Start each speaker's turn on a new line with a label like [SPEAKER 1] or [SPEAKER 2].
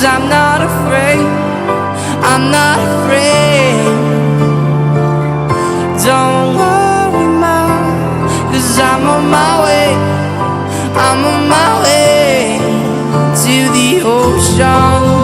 [SPEAKER 1] I'm not afraid, I'm not afraid. Don't worry, Mom, 'cause I'm on my way, I'm on my way to the ocean.